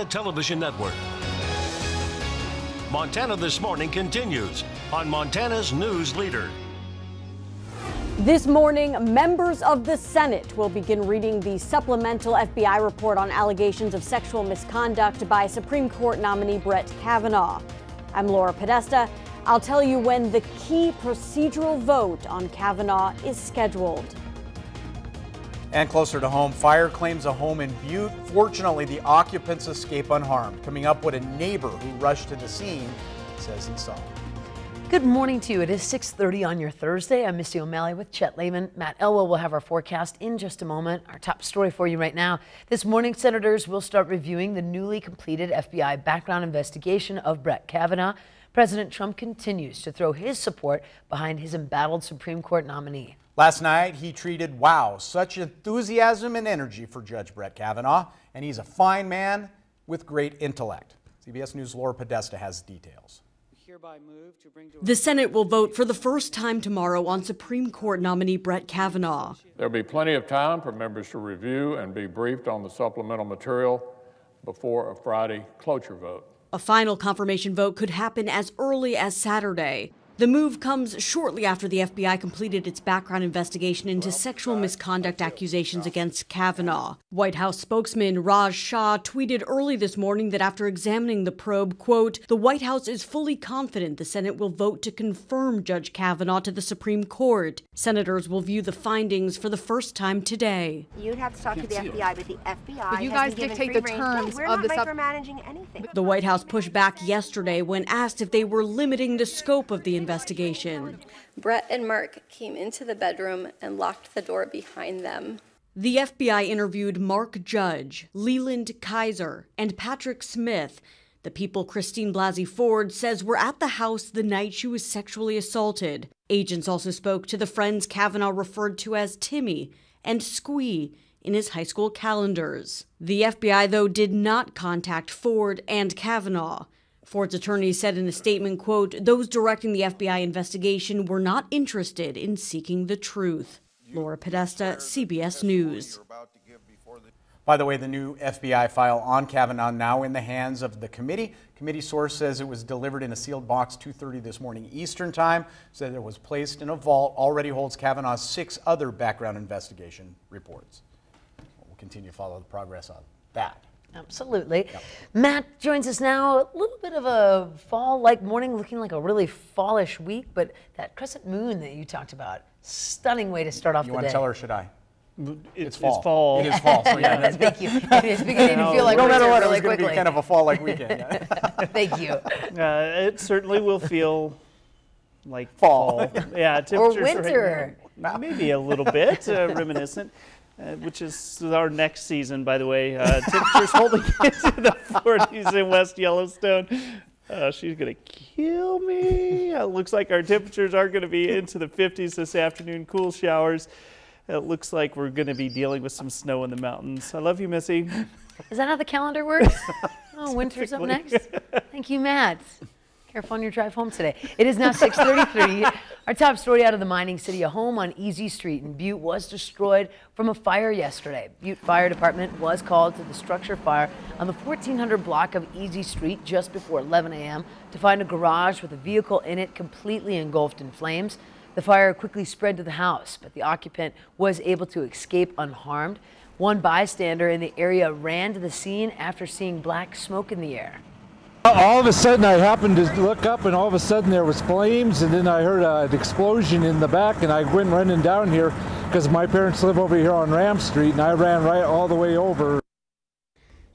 Television Network. Montana This Morning continues on Montana's News Leader. This morning, members of the Senate will begin reading the supplemental FBI report on allegations of sexual misconduct by Supreme Court nominee Brett Kavanaugh. I'm Laura Podesta. I'll tell you when the key procedural vote on Kavanaugh is scheduled. And closer to home, fire claims a home in Butte. Fortunately, the occupants escape unharmed. Coming up, what a neighbor who rushed to the scene says he saw. Good morning to you. It is 6:30 on your Thursday. I'm Missy O'Malley with Chet Lehman. Matt Elwell will have our forecast in just a moment. Our top story for you right now. This morning, senators will start reviewing the newly completed FBI background investigation of Brett Kavanaugh. President Trump continues to throw his support behind his embattled Supreme Court nominee. Last night, he tweeted, "Wow, such enthusiasm and energy for Judge Brett Kavanaugh, and he's a fine man with great intellect." CBS News' Laura Podesta has details. The Senate will vote for the first time tomorrow on Supreme Court nominee Brett Kavanaugh. There'll be plenty of time for members to review and be briefed on the supplemental material before a Friday cloture vote. A final confirmation vote could happen as early as Saturday. The move comes shortly after the FBI completed its background investigation into sexual misconduct accusations against Kavanaugh. White House spokesman Raj Shah tweeted early this morning that after examining the probe, quote, "The White House is fully confident the Senate will vote to confirm Judge Kavanaugh to the Supreme Court. Senators will view the findings for the first time today." You'd have to talk to the FBI, but the FBI But you guys dictate the terms we're of not the micromanaging anything. The White House pushed back yesterday when asked if they were limiting the scope of the investigation. Brett and Mark came into the bedroom and locked the door behind them. The FBI interviewed Mark Judge, Leland Kaiser, and Patrick Smith, the people Christine Blasey Ford says were at the house the night she was sexually assaulted. Agents also spoke to the friends Kavanaugh referred to as Timmy and Squee in his high school calendars. The FBI, though, did not contact Ford and Kavanaugh. Ford's attorney said in a statement, quote, "Those directing the FBI investigation were not interested in seeking the truth." Laura Podesta, CBS News. By the way, the new FBI file on Kavanaugh now in the hands of the committee. Committee source says it was delivered in a sealed box 2:30 this morning Eastern time. Said it was placed in a vault. Already holds Kavanaugh's 6 other background investigation reports. We'll continue to follow the progress on that. Absolutely. Yep. Matt joins us now. A little bit of a fall-like morning, looking like a really fallish week, but that crescent moon that you talked about, stunning way to start off the day. You want to tell her, or should I? It's fall. It is fall. So yeah, thank you. It is beginning to feel like no matter what, really it was going to be kind of a fall-like weekend. Yeah. Thank you. It certainly will feel like fall. Yeah, or temperatures winter. Right now, maybe a little bit reminiscent. Which is our next season, by the way. Temperatures holding into the 40s in West Yellowstone. She's going to kill me. It looks like our temperatures are going to be into the 50s this afternoon, cool showers. It looks like we're going to be dealing with some snow in the mountains. I love you, Missy. Is that how the calendar works? Oh, winter's up next. Thank you, Matt. Careful on your drive home today. It is now 6:33. Our top story out of the mining city, a home on Easy Street in Butte was destroyed from a fire yesterday. Butte Fire Department was called to the structure fire on the 1400 block of Easy Street just before 11 a.m. to find a garage with a vehicle in it completely engulfed in flames. The fire quickly spread to the house, but the occupant was able to escape unharmed. One bystander in the area ran to the scene after seeing black smoke in the air. All of a sudden I happened to look up and all of a sudden there was flames, and then I heard an explosion in the back, and I went running down here because my parents live over here on Ram Street, and I ran right all the way over.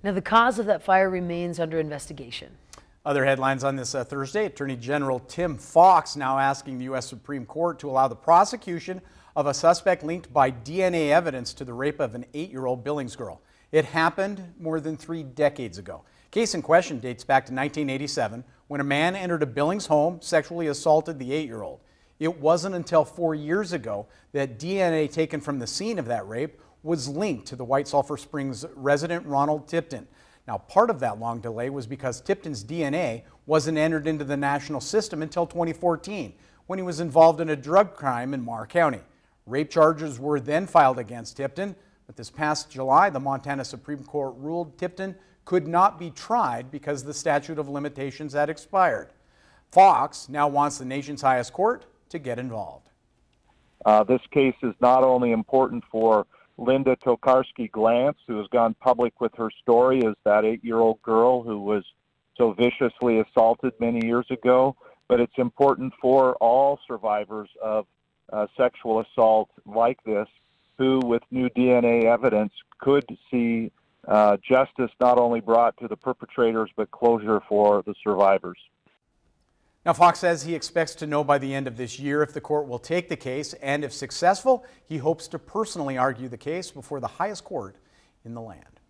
Now the cause of that fire remains under investigation. Other headlines on this Thursday, Attorney General Tim Fox now asking the U.S. Supreme Court to allow the prosecution of a suspect linked by DNA evidence to the rape of an 8-year-old Billings girl. It happened more than 3 decades ago. Case in question dates back to 1987 when a man entered a Billings home, sexually assaulted the 8-year-old. It wasn't until 4 years ago that DNA taken from the scene of that rape was linked to the White Sulphur Springs resident Ronald Tipton. Now, part of that long delay was because Tipton's DNA wasn't entered into the national system until 2014, when he was involved in a drug crime in Marr County. Rape charges were then filed against Tipton, but this past July, the Montana Supreme Court ruled Tipton could not be tried because the statute of limitations had expired. Fox now wants the nation's highest court to get involved. This case is not only important for Linda Tokarski-Glantz, who has gone public with her story as that 8-year-old girl who was so viciously assaulted many years ago, but it's important for all survivors of sexual assault like this who, with new DNA evidence, could see justice not only brought to the perpetrators, but closure for the survivors. Now, Fox says he expects to know by the end of this year if the court will take the case, and if successful, he hopes to personally argue the case before the highest court in the land.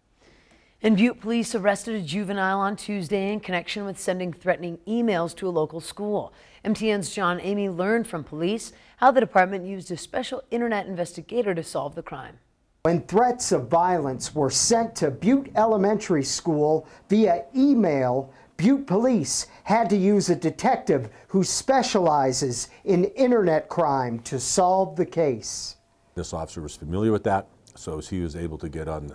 And Butte police arrested a juvenile on Tuesday in connection with sending threatening emails to a local school. MTN's John Amy learned from police how the department used a special internet investigator to solve the crime. When threats of violence were sent to Butte Elementary School via email, Butte police had to use a detective who specializes in internet crime to solve the case. This officer was familiar with that, so he was able to get on,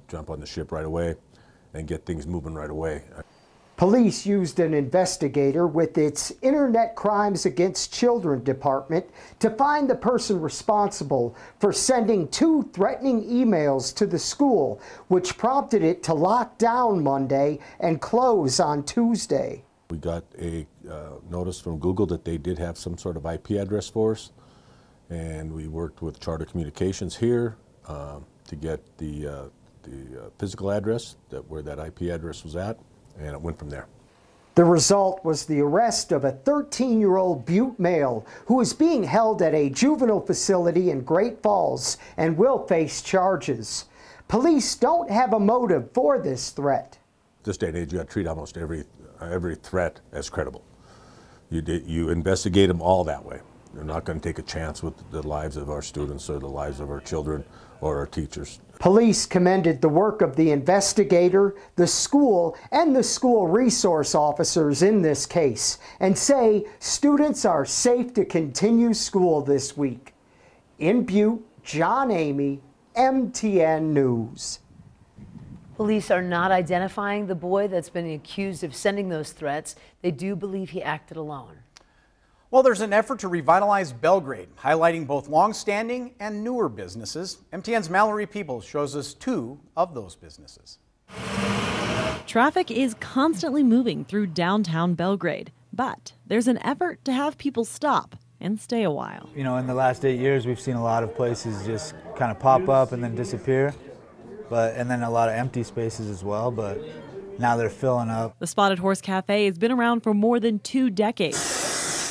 jump on the ship right away and get things moving right away. Police used an investigator with its Internet Crimes Against Children department to find the person responsible for sending 2 threatening emails to the school, which prompted it to lock down Monday and close on Tuesday. We got a notice from Google that they did have some sort of IP address for us, and we worked with Charter Communications here to get the physical address where that IP address was at, and it went from there. The result was the arrest of a 13-year-old Butte male who is being held at a juvenile facility in Great Falls and will face charges. Police don't have a motive for this threat. This day and age, you got to treat almost every threat as credible. You investigate them all that way. You're not going to take a chance with the lives of our students or the lives of our children or our teachers. Police commended the work of the investigator, the school, and the school resource officers in this case, and say students are safe to continue school this week. In Butte, John Amy, MTN News. Police are not identifying the boy that's been accused of sending those threats. They do believe he acted alone. Well, there's an effort to revitalize Belgrade, highlighting both long-standing and newer businesses. MTN's Mallory Peoples shows us 2 of those businesses. Traffic is constantly moving through downtown Belgrade, but there's an effort to have people stop and stay a while. You know, in the last 8 years, we've seen a lot of places just kind of pop up and then disappear, and then a lot of empty spaces as well, but now they're filling up. The Spotted Horse Cafe has been around for more than 2 decades.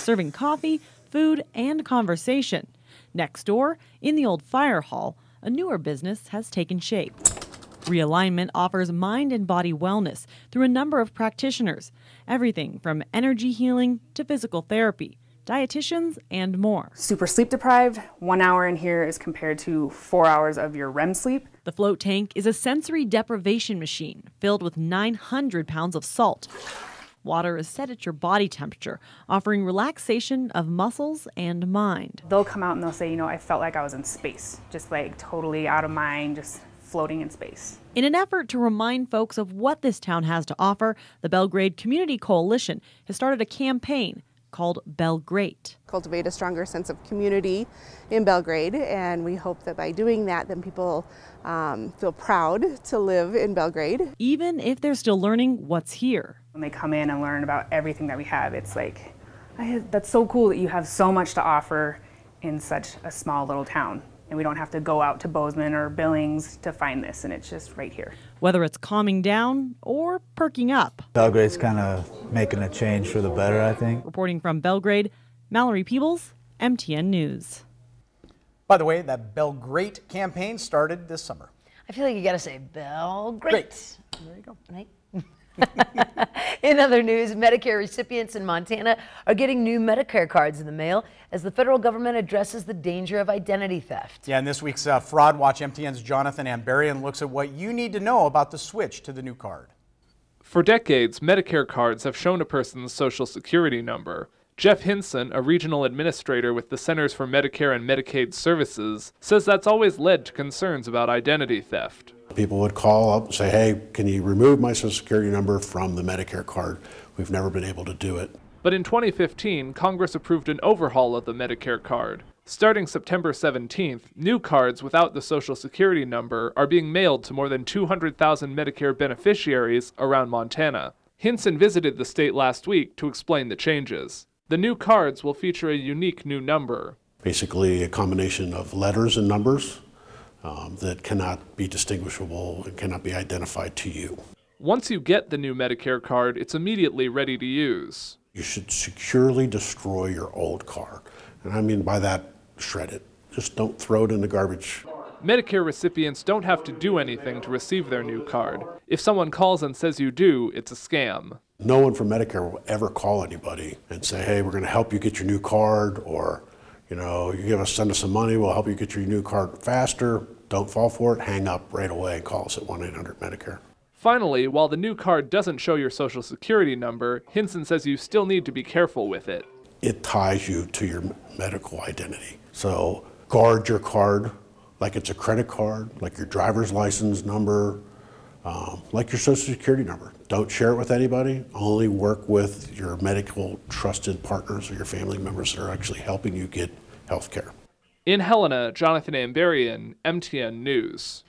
Serving coffee, food, and conversation. Next door, in the old fire hall, a newer business has taken shape. Realignment offers mind and body wellness through a number of practitioners, everything from energy healing to physical therapy, dietitians, and more. Super sleep deprived, 1 hour in here is compared to 4 hours of your REM sleep. The float tank is a sensory deprivation machine filled with 900 pounds of salt. Water is set at your body temperature, offering relaxation of muscles and mind. They'll come out and they'll say, you know, I felt like I was in space, just like totally out of mind, just floating in space. In an effort to remind folks of what this town has to offer, the Belgrade Community Coalition has started a campaign called Belgrade. Cultivate a stronger sense of community in Belgrade, and we hope that by doing that, then people feel proud to live in Belgrade. Even if they're still learning what's here. When they come in and learn about everything that we have, it's like, that's so cool that you have so much to offer in such a small little town. And we don't have to go out to Bozeman or Billings to find this, and it's just right here. Whether it's calming down or perking up. Belgrade's kind of making a change for the better, I think. Reporting from Belgrade, Mallory Peoples, MTN News. By the way, that Belgrade campaign started this summer. I feel like you gotta say Belgrade. Great. There you go. Right? In other news, Medicare recipients in Montana are getting new Medicare cards in the mail as the federal government addresses the danger of identity theft. Yeah, in this week's Fraud Watch, MTN's Jonathan Ambarian looks at what you need to know about the switch to the new card. For decades, Medicare cards have shown a person's social security number. Jeff Hinson, a regional administrator with the Centers for Medicare and Medicaid Services, says that's always led to concerns about identity theft. People would call up and say, hey, can you remove my Social Security number from the Medicare card? We've never been able to do it. But in 2015, Congress approved an overhaul of the Medicare card. Starting September 17th, new cards without the Social Security number are being mailed to more than 200,000 Medicare beneficiaries around Montana. Hinson visited the state last week to explain the changes. The new cards will feature a unique new number. Basically a combination of letters and numbers that cannot be distinguishable and cannot be identified to you. Once you get the new Medicare card, it's immediately ready to use. You should securely destroy your old card. And I mean by that, shred it. Just don't throw it in the garbage. Medicare recipients don't have to do anything to receive their new card. If someone calls and says you do, it's a scam. No one from Medicare will ever call anybody and say, hey, we're going to help you get your new card, or, you know, send us some money, we'll help you get your new card faster. Don't fall for it. Hang up right away and call us at 1-800-MEDICARE. Finally, while the new card doesn't show your Social Security number, Hinson says you still need to be careful with it. It ties you to your medical identity. So guard your card like it's a credit card, like your driver's license number, like your Social Security number. Don't share it with anybody. Only work with your medical trusted partners or your family members that are actually helping you get health care. In Helena, Jonathan Amberian, MTN News.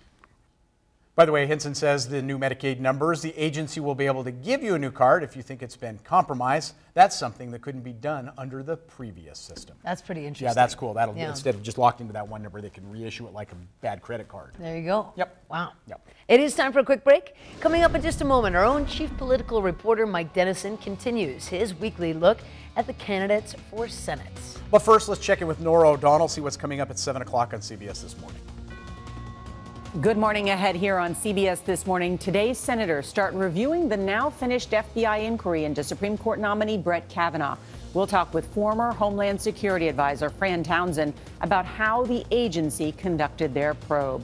By the way, Hinson says the new Medicaid numbers, the agency will be able to give you a new card if you think it's been compromised. That's something that couldn't be done under the previous system. That's pretty interesting. Yeah, that's cool. That'll instead of just locked into that one number, they can reissue it like a bad credit card. There you go. Yep. Wow. Yep. It is time for a quick break. Coming up in just a moment, our own chief political reporter Mike Dennison continues his weekly look at the candidates for Senate. But first, let's check in with Nora O'Donnell, see what's coming up at 7 o'clock on CBS this morning. Good morning ahead here on CBS This Morning. Today's senators start reviewing the now finished FBI inquiry into Supreme Court nominee Brett Kavanaugh. We'll talk with former Homeland Security Advisor Fran Townsend about how the agency conducted their probe.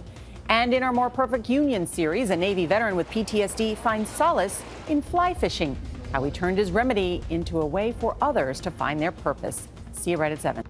And in our More Perfect Union series, a Navy veteran with PTSD finds solace in fly fishing, how he turned his remedy into a way for others to find their purpose. See you right at 7.